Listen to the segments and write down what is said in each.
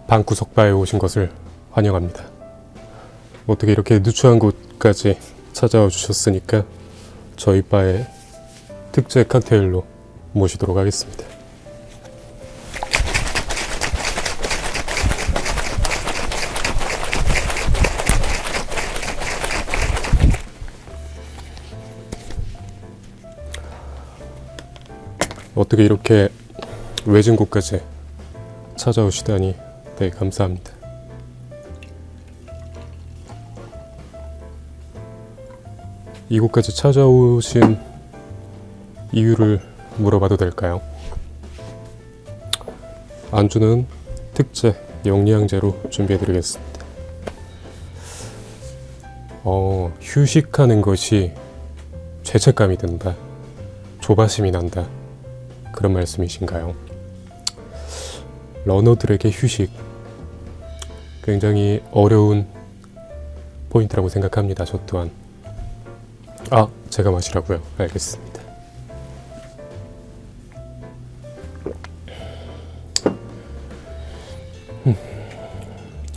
방구석바에 오신 것을 환영합니다. 어떻게 이렇게 누추한 곳까지 찾아와 주셨으니까 저희 바의 특제 칵테일로 모시도록 하겠습니다. 어떻게 이렇게 외진 곳까지 찾아오시다니 네, 감사합니다. 이곳까지 찾아오신 이유를 물어봐도 될까요? 안주는 특제 영양제로 준비해드리겠습니다. 휴식하는 것이 죄책감이 든다, 조바심이 난다, 그런 말씀이신가요? 러너들에게 휴식, 굉장히 어려운 포인트라고 생각합니다. 저 또한. 제가 마시라고요? 알겠습니다.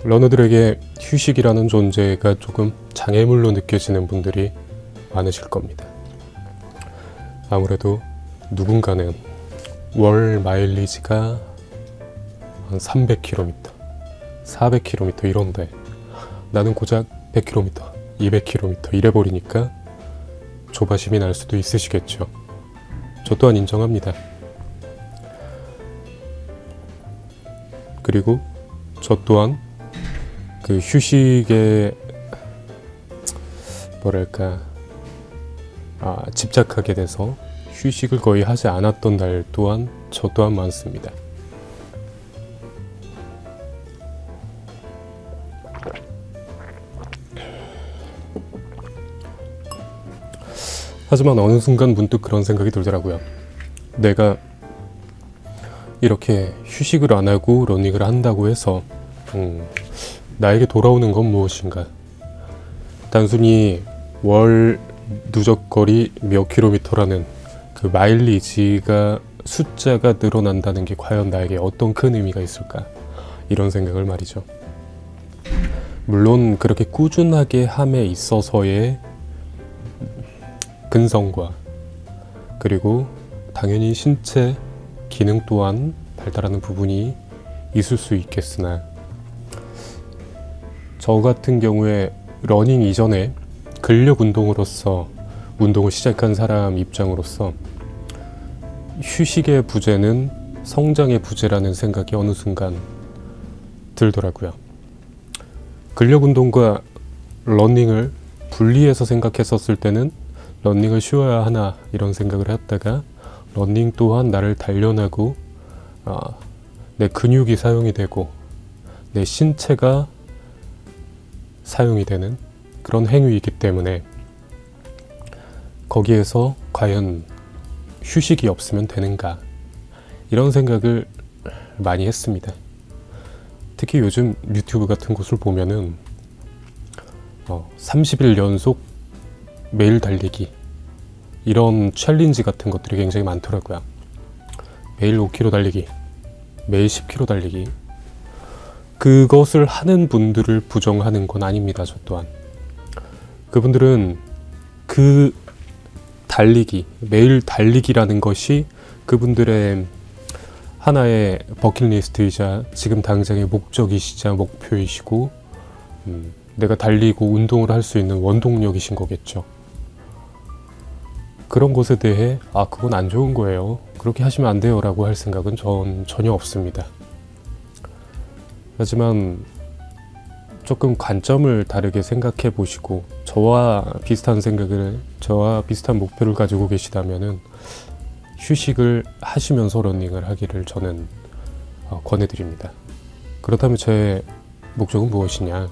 러너들에게 휴식이라는 존재가 조금 장애물로 느껴지는 분들이 많으실 겁니다. 아무래도 누군가는 월 마일리지가 한 300km, 400km 이런데 나는 고작 100km, 200km 이래버리니까 조바심이 날 수도 있으시겠죠. 저 또한 인정합니다. 그리고 저 또한 그 휴식에 집착하게 돼서 휴식을 거의 하지 않았던 날 또한 저 또한 많습니다. 하지만 어느 순간 문득 그런 생각이 들더라고요. 내가 이렇게 휴식을 안 하고 러닝을 한다고 해서 나에게 돌아오는 건 무엇인가? 단순히 월 누적거리 몇 킬로미터라는 그 마일리지가 숫자가 늘어난다는 게 과연 나에게 어떤 큰 의미가 있을까? 이런 생각을 말이죠. 물론 그렇게 꾸준하게 함에 있어서의 근성과 그리고 당연히 신체 기능 또한 발달하는 부분이 있을 수 있겠으나 저 같은 경우에 러닝 이전에 근력 운동으로서 운동을 시작한 사람 입장으로서 휴식의 부재는 성장의 부재라는 생각이 어느 순간 들더라고요. 근력 운동과 러닝을 분리해서 생각했었을 때는 러닝을 쉬어야 하나 이런 생각을 했다가 러닝 또한 나를 단련하고 내 근육이 사용이 되고 내 신체가 사용이 되는 그런 행위이기 때문에 거기에서 과연 휴식이 없으면 되는가 이런 생각을 많이 했습니다. 특히 요즘 유튜브 같은 곳을 보면은 30일 연속 매일 달리기 이런 챌린지 같은 것들이 굉장히 많더라고요. 매일 5km 달리기, 매일 10km 달리기. 그것을 하는 분들을 부정하는 건 아닙니다. 저 또한. 그분들은 그 달리기, 매일 달리기라는 것이 그분들의 하나의 버킷리스트이자 지금 당장의 목적이시자 목표이시고 내가 달리고 운동을 할 수 있는 원동력이신 거겠죠. 그런 것에 대해 그건 안 좋은 거예요, 그렇게 하시면 안 돼요 라고 할 생각은 전 전혀 없습니다. 하지만 조금 관점을 다르게 생각해 보시고 저와 비슷한 목표를 가지고 계시다면은 휴식을 하시면서 러닝을 하기를 저는 권해드립니다. 그렇다면 제 목적은 무엇이냐?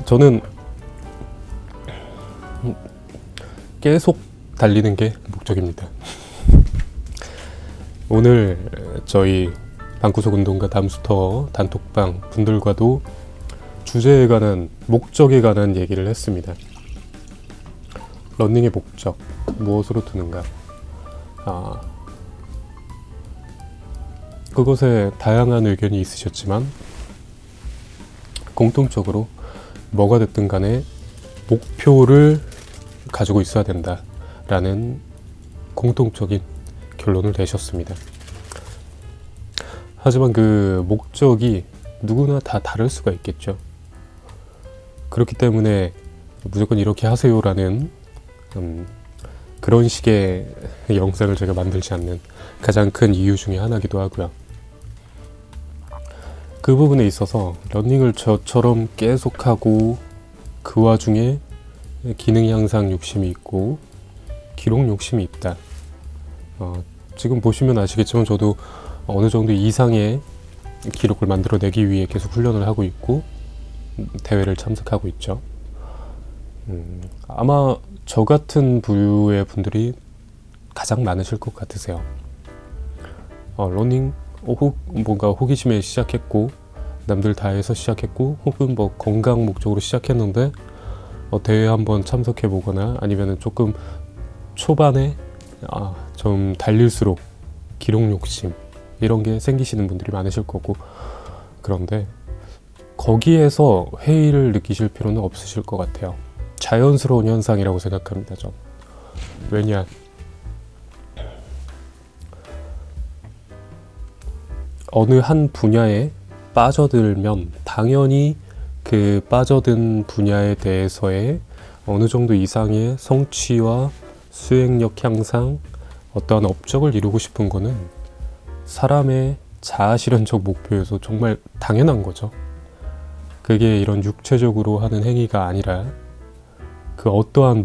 저는 계속 달리는 게 목적입니다. 오늘 저희 방구석 운동가 담스터 단톡방 분들과도 주제에 관한, 목적에 관한 얘기를 했습니다. 러닝의 목적, 무엇으로 두는가. 그것에 다양한 의견이 있으셨지만 공통적으로 뭐가 됐든 간에 목표를 가지고 있어야 된다라는 공통적인 결론을 내셨습니다. 하지만 그 목적이 누구나 다 다를 수가 있겠죠. 그렇기 때문에 무조건 이렇게 하세요라는 그런 식의 영상을 제가 만들지 않는 가장 큰 이유 중에 하나이기도 하고요. 그 부분에 있어서 러닝을 저처럼 계속하고 그 와중에 기능 향상 욕심이 있고 기록 욕심이 있다. 지금 보시면 아시겠지만 저도 어느 정도 이상의 기록을 만들어내기 위해 계속 훈련을 하고 있고 대회를 참석하고 있죠. 아마 저 같은 부류의 분들이 가장 많으실 것 같으세요. 러닝 뭔가 호기심에 시작했고 남들 다 해서 시작했고 혹은 뭐 건강 목적으로 시작했는데 대회에 한번 참석해 보거나 아니면 조금 초반에 좀 달릴수록 기록 욕심 이런 게 생기시는 분들이 많으실 거고, 그런데 거기에서 회의를 느끼실 필요는 없으실 것 같아요. 자연스러운 현상이라고 생각합니다. 전. 왜냐, 어느 한 분야에 빠져들면 당연히 그 빠져든 분야에 대해서의 어느 정도 이상의 성취와 수행력 향상, 어떠한 업적을 이루고 싶은 거는 사람의 자아실현적 목표에서 정말 당연한 거죠. 그게 이런 육체적으로 하는 행위가 아니라 그 어떠한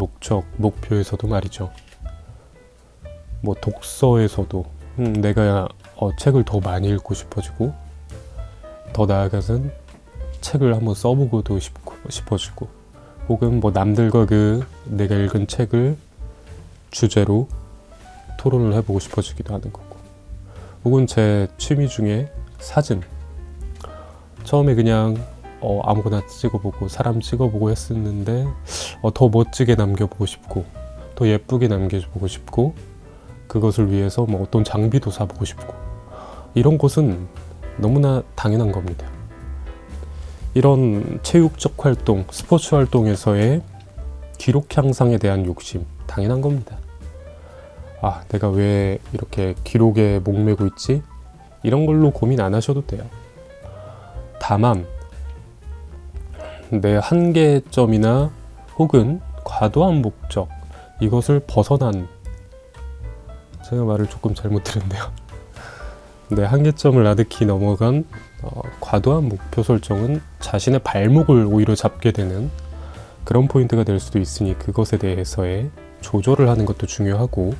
목표에서도 말이죠. 뭐 독서에서도 내가 책을 더 많이 읽고 싶어지고, 더 나아가서는 책을 한번 써보고도 싶어지고, 혹은 뭐 남들과 그 내가 읽은 책을 주제로 토론을 해보고 싶어지기도 하는 거고, 혹은 제 취미 중에 사진, 처음에 그냥 아무거나 찍어보고 사람 찍어보고 했었는데 더 멋지게 남겨보고 싶고 더 예쁘게 남겨보고 싶고 그것을 위해서 뭐 어떤 장비도 사보고 싶고, 이런 것은 너무나 당연한 겁니다. 이런 체육적 활동, 스포츠 활동에서의 기록 향상에 대한 욕심, 당연한 겁니다. 내가 왜 이렇게 기록에 목매고 있지? 이런 걸로 고민 안 하셔도 돼요. 다만 내 한계점이나 혹은 과도한 목적, 이것을 벗어난, 제가 말을 조금 잘못 들었네요. 내 한계점을 아득히 넘어간 과도한 목표 설정은 자신의 발목을 오히려 잡게 되는 그런 포인트가 될 수도 있으니 그것에 대해서의 조절을 하는 것도 중요하고,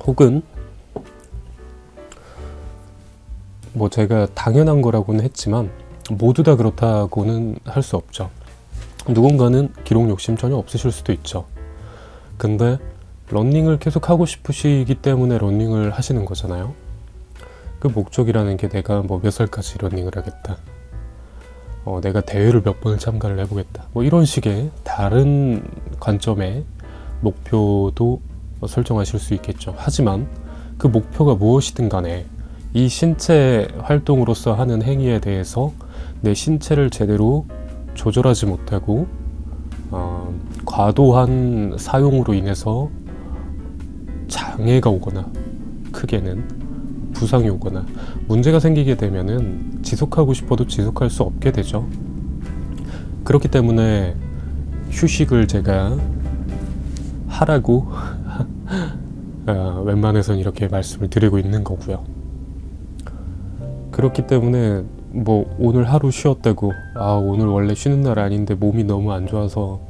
혹은 뭐 제가 당연한 거라고는 했지만 모두 다 그렇다고는 할 수 없죠. 누군가는 기록 욕심 전혀 없으실 수도 있죠. 근데 러닝을 계속 하고 싶으시기 때문에 러닝을 하시는 거잖아요. 그 목적이라는 게 내가 뭐 몇 살까지 러닝을 하겠다, 내가 대회를 몇 번을 참가를 해보겠다, 뭐 이런 식의 다른 관점의 목표도 설정하실 수 있겠죠. 하지만 그 목표가 무엇이든 간에 이 신체 활동으로서 하는 행위에 대해서 내 신체를 제대로 조절하지 못하고 과도한 사용으로 인해서 장애가 오거나 크게는 부상이 오거나 문제가 생기게 되면은 지속하고 싶어도 지속할 수 없게 되죠. 그렇기 때문에 휴식을 제가 하라고 웬만해선 이렇게 말씀을 드리고 있는 거고요. 그렇기 때문에 뭐 오늘 하루 쉬었다고 오늘 원래 쉬는 날 아닌데 몸이 너무 안 좋아서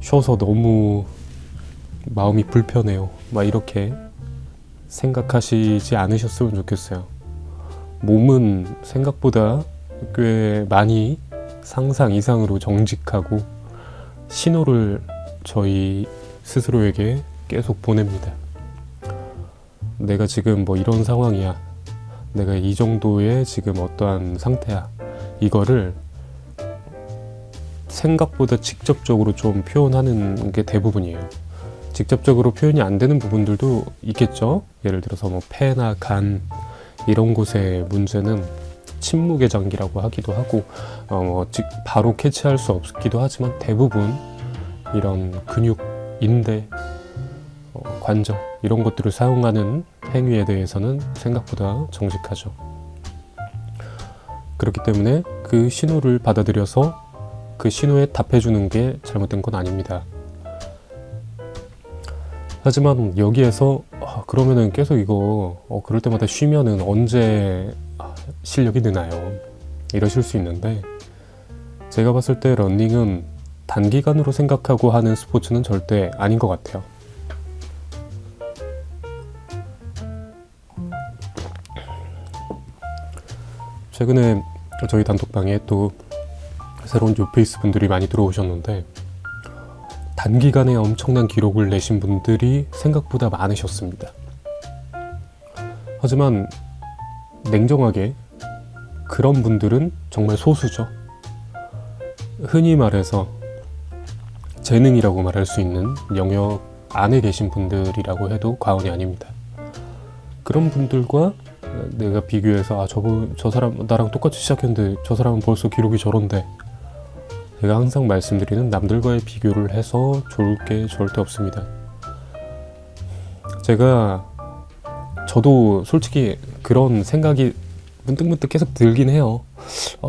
쉬어서 너무 마음이 불편해요, 막 이렇게 생각하시지 않으셨으면 좋겠어요. 몸은 생각보다 꽤 많이 상상 이상으로 정직하고 신호를 저희 스스로에게 계속 보냅니다. 내가 지금 뭐 이런 상황이야, 내가 이 정도의 지금 어떠한 상태야, 이거를 생각보다 직접적으로 좀 표현하는 게 대부분이에요. 직접적으로 표현이 안 되는 부분들도 있겠죠. 예를 들어서 뭐 폐나 간 이런 곳의 문제는 침묵의 장기라고 하기도 하고 바로 캐치할 수 없기도 하지만 대부분 이런 근육, 인대, 관절 이런 것들을 사용하는 행위에 대해서는 생각보다 정직하죠. 그렇기 때문에 그 신호를 받아들여서 그 신호에 답해주는 게 잘못된 건 아닙니다. 하지만 여기에서 그러면은 계속 이거 그럴 때마다 쉬면은 언제 실력이 느나요? 이러실 수 있는데, 제가 봤을 때 러닝은 단기간으로 생각하고 하는 스포츠는 절대 아닌 것 같아요. 최근에 저희 단톡방에 또 새로운 뉴페이스 분들이 많이 들어오셨는데, 단기간에 엄청난 기록을 내신 분들이 생각보다 많으셨습니다. 하지만 냉정하게 그런 분들은 정말 소수죠. 흔히 말해서 재능이라고 말할 수 있는 영역 안에 계신 분들이라고 해도 과언이 아닙니다. 그런 분들과 내가 비교해서 저 사람 나랑 똑같이 시작했는데 저 사람은 벌써 기록이 저런데, 제가 항상 말씀드리는 남들과의 비교를 해서 좋을 게 절대 없습니다. 저도 솔직히 그런 생각이 문득문득 계속 들긴 해요.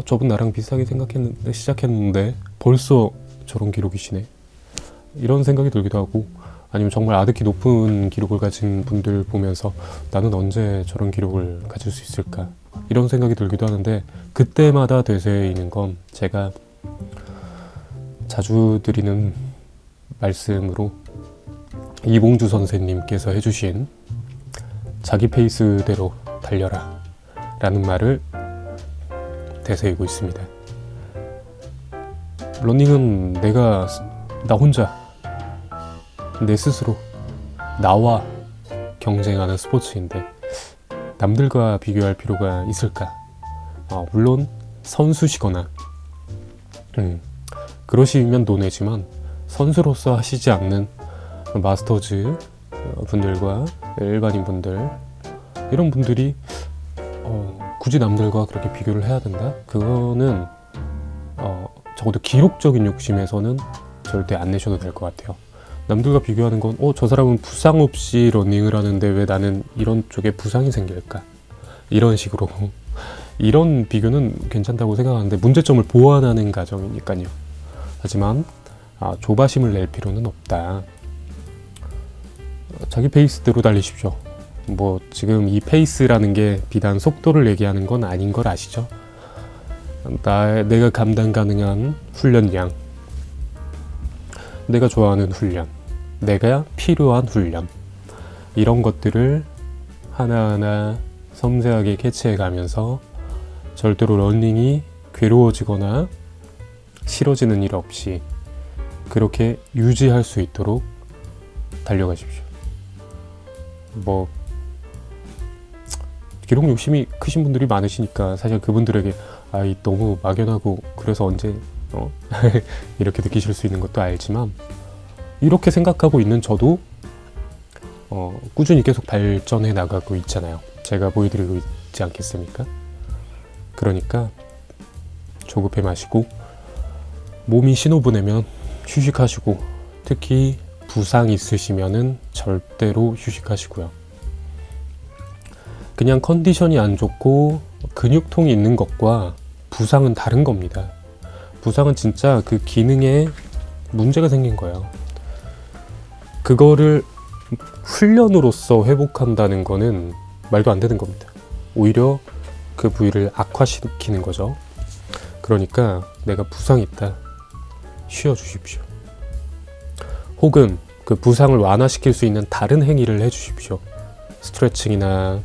저분 나랑 비슷하게 시작했는데 벌써 저런 기록이시네, 이런 생각이 들기도 하고, 아니면 정말 아득히 높은 기록을 가진 분들 보면서 나는 언제 저런 기록을 가질 수 있을까, 이런 생각이 들기도 하는데, 그때마다 되새이는 건 제가 자주 드리는 말씀으로 이봉주 선생님께서 해주신 자기 페이스대로 달려라 라는 말을 되새이고 있습니다. 러닝은 나 혼자 내 스스로 나와 경쟁하는 스포츠인데 남들과 비교할 필요가 있을까? 물론 선수시거나 그러시면 논외지만, 선수로서 하시지 않는 마스터즈 분들과 일반인 분들, 이런 분들이 굳이 남들과 그렇게 비교를 해야 된다? 그거는 적어도 기록적인 욕심에서는 절대 안 내셔도 될 것 같아요. 남들과 비교하는 건 저 사람은 부상 없이 러닝을 하는데 왜 나는 이런 쪽에 부상이 생길까? 이런 식으로 이런 비교는 괜찮다고 생각하는데, 문제점을 보완하는 과정이니까요. 하지만 조바심을 낼 필요는 없다. 자기 페이스대로 달리십시오. 뭐 지금 이 페이스라는 게 비단 속도를 얘기하는 건 아닌 걸 아시죠? 내가 감당 가능한 훈련량, 내가 좋아하는 훈련, 내가 필요한 훈련, 이런 것들을 하나하나 섬세하게 캐치해 가면서 절대로 러닝이 괴로워지거나 싫어지는 일 없이 그렇게 유지할 수 있도록 달려가십시오. 기록 욕심이 크신 분들이 많으시니까 사실 그분들에게 너무 막연하고 그래서 언제 이렇게 느끼실 수 있는 것도 알지만, 이렇게 생각하고 있는 저도 꾸준히 계속 발전해 나가고 있잖아요. 제가 보여드리고 있지 않겠습니까? 그러니까 조급해 마시고, 몸이 신호 보내면 휴식하시고, 특히 부상 있으시면은 절대로 휴식하시고요. 그냥 컨디션이 안 좋고 근육통이 있는 것과 부상은 다른 겁니다. 부상은 진짜 그 기능에 문제가 생긴 거예요. 그거를 훈련으로서 회복한다는 거는 말도 안 되는 겁니다. 오히려 그 부위를 악화시키는 거죠. 그러니까 내가 부상이 있다, 쉬어주십시오. 혹은 그 부상을 완화시킬 수 있는 다른 행위를 해주십시오. 스트레칭이나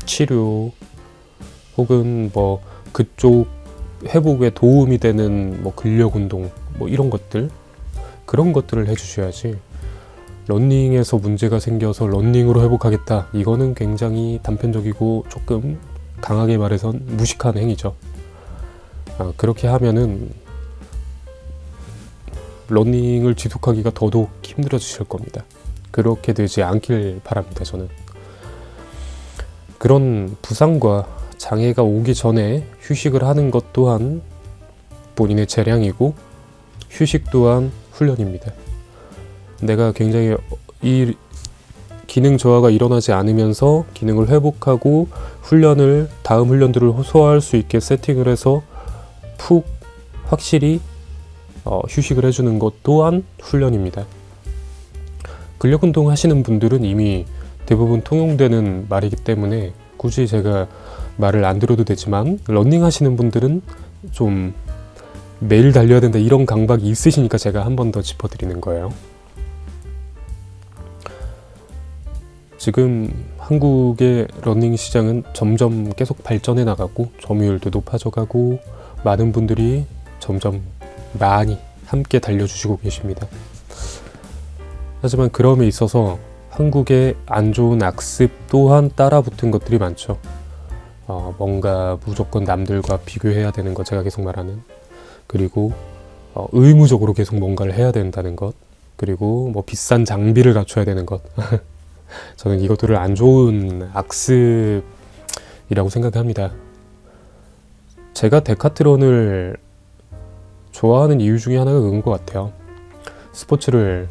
치료, 혹은 그쪽 회복에 도움이 되는 근력 운동, 이런 것들, 그런 것들을 해주셔야지, 러닝에서 문제가 생겨서 러닝으로 회복하겠다. 이거는 굉장히 단편적이고 조금 강하게 말해선 무식한 행위죠. 그렇게 하면은 러닝을 지속하기가 더더욱 힘들어지실 겁니다. 그렇게 되지 않길 바랍니다. 저는 그런 부상과 장애가 오기 전에 휴식을 하는 것 또한 본인의 재량이고 휴식 또한 훈련입니다. 내가 굉장히 이 기능 저하가 일어나지 않으면서 기능을 회복하고 다음 훈련들을 소화할 수 있게 세팅을 해서 푹 확실히 휴식을 해주는 것 또한 훈련입니다. 근력 운동 하시는 분들은 이미 대부분 통용되는 말이기 때문에 굳이 제가 말을 안 들어도 되지만, 러닝 하시는 분들은 좀 매일 달려야 된다 이런 강박이 있으시니까 제가 한 번 더 짚어드리는 거예요. 지금 한국의 러닝 시장은 점점 계속 발전해 나가고 점유율도 높아져 가고 많은 분들이 점점 많이 함께 달려주시고 계십니다. 하지만 그럼에 있어서 한국의 안 좋은 악습 또한 따라붙은 것들이 많죠. 뭔가 무조건 남들과 비교해야 되는 것, 제가 계속 말하는, 그리고 의무적으로 계속 뭔가를 해야 된다는 것, 그리고 뭐 비싼 장비를 갖춰야 되는 것. 저는 이것들을 안 좋은 악습이라고 생각합니다. 제가 데카트론을 좋아하는 이유 중에 하나가 그건 것 같아요. 스포츠를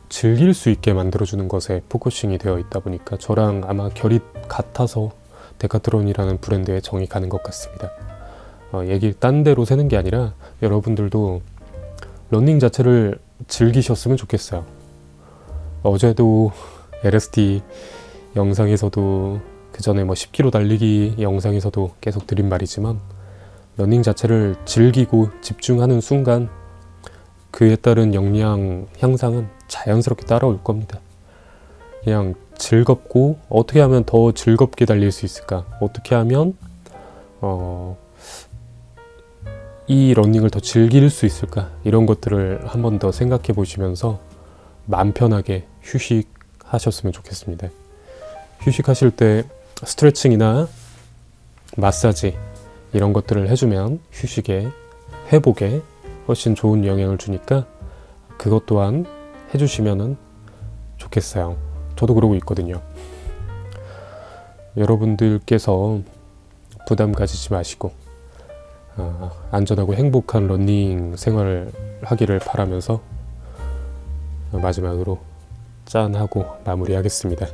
즐길 수 있게 만들어주는 것에 포커싱이 되어 있다 보니까 저랑 아마 결이 같아서 데카트론이라는 브랜드에 정이 가는 것 같습니다. 얘기 딴 데로 새는 게 아니라 여러분들도 러닝 자체를 즐기셨으면 좋겠어요. 어제도 LSD 영상에서도, 그 전에 뭐 10km 달리기 영상에서도 계속 드린 말이지만, 러닝 자체를 즐기고 집중하는 순간 그에 따른 역량 향상은 자연스럽게 따라올 겁니다. 그냥 즐겁고, 어떻게 하면 더 즐겁게 달릴 수 있을까? 어떻게 하면 이 러닝을 더 즐길 수 있을까? 이런 것들을 한 번 더 생각해 보시면서 마음 편하게 휴식하셨으면 좋겠습니다. 휴식하실 때 스트레칭이나 마사지 이런 것들을 해주면 휴식에, 회복에 훨씬 좋은 영향을 주니까 그것 또한 해주시면 좋겠어요. 저도 그러고 있거든요. 여러분들께서 부담 가지지 마시고 안전하고 행복한 러닝 생활을 하기를 바라면서 마지막으로 짠하고 마무리하겠습니다.